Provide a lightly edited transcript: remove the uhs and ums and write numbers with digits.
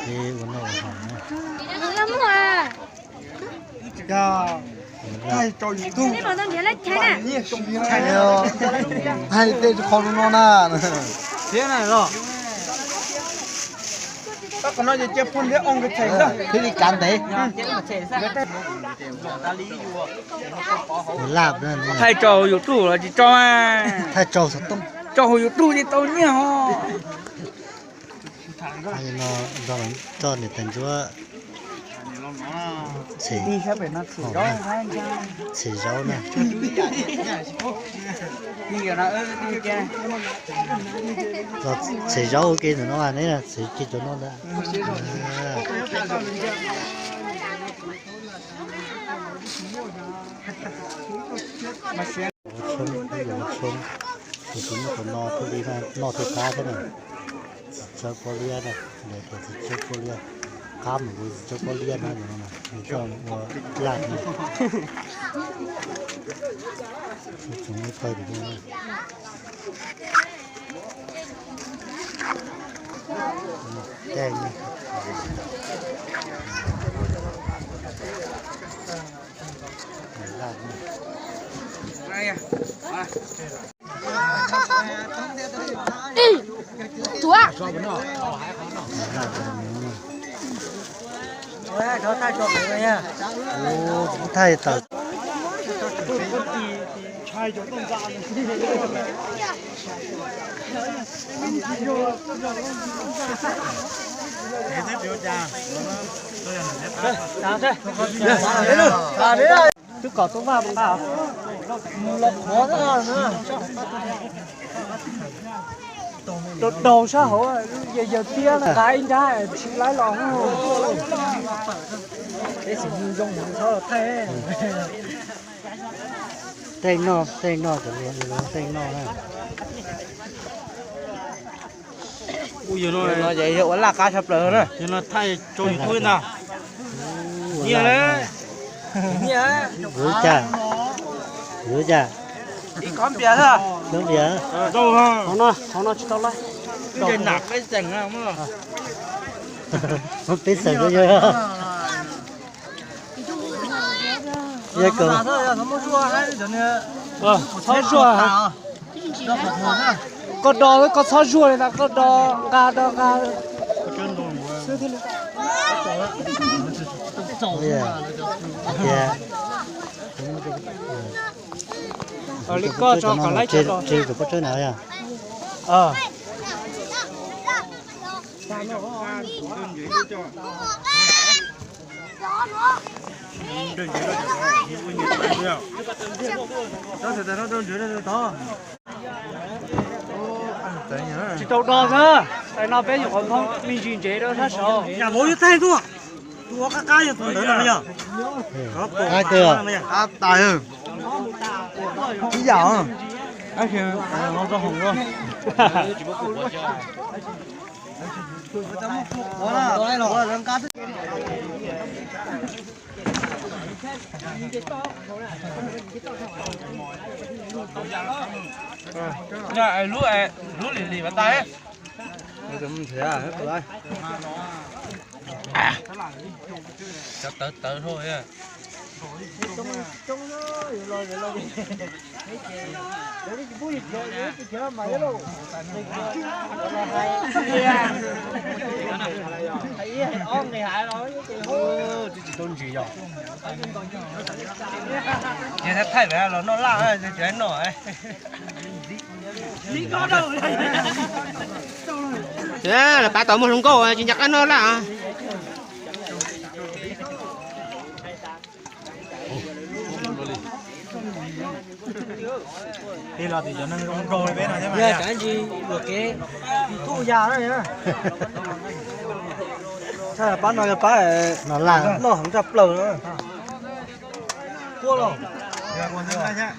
Thì uống nó hỏng ngon lắm à. 야, 아이 저 유튜브 Thế mà tao nhớ lấy chai nè. 차려 hay tên con nó na thế này rồi. Các con nói gì chơi phun thế ông cái chảy ra. thế thì cán đấy lạp nữa Thay trầu YouTube là chỉ cho thay trâu sốt tông cho hồi YouTube thì tôi nhớ. hay nó do mình cho để thành chúa xỉ Đi khắp bên nó xỉ đó. xỉ rau nè Đi kiểu nó đi kia. rồi xỉ rau kia nó là đấy là xỉ kia cho nó đã xuân thì chúng nó còn no thôi đi ra no thôi cá thế này cho có lia này để thì cho có lia cam rồi cho có lia này mà cho lạt này chúng nó quay được không đen này lạt này Đây à. Đi. Chúa. Đó thay cho cái nha. ô thay tờ Thay cho con ra. Chứ có tôi vào bằng nào? Là khó ra nữa. Đầu xã hội giờ tia là cái anh trai chỉ lái lò không? Cái gì như trong những sao thế? tên no của nó tên no này Ui giời nó vậy hiệu là cá sập lở này. Cho nó thay trôi thôi nào. Nhiều đấy. Nhiều đấy. rửa chả Đi con bia thôi. đúng vậy Đâu ha? Không nó chỉ tao lấy. Cái nạc cái rừng á không là. không biết sự cái gì vậy cơ sao rùa hả? Con đò với con sao rùa này là con đò gà. dạ Ở đây có cho còn lấy cho đò. chơi được có chơi nào à Chỉ tàu đò thôi. Tại nó bé còn không mình chuyển chế đâu thật sao? Nhà bố như thế thôi. Tua cái gì tôi nữa nhá. ai cơ À tài ơi. Chỉ dạo. Anh kìa, nó cho hồng rồi. Đó là đang cá thích. Nhà lú lì bắt tay. Nó cũng thế à, hết rồi. Chắc tới thôi à. Thay về nó la rồi chuyện nổi. Thế là tại một thùng cô chỉ nhặt nó là. Đi là thì cho nên con rồi bên này thế mà. Dạ cái gì được cái thu già đó nhá. Sao là bán nó nó là nó không chập lờ nữa. Cua rồi. Dạ còn nhá.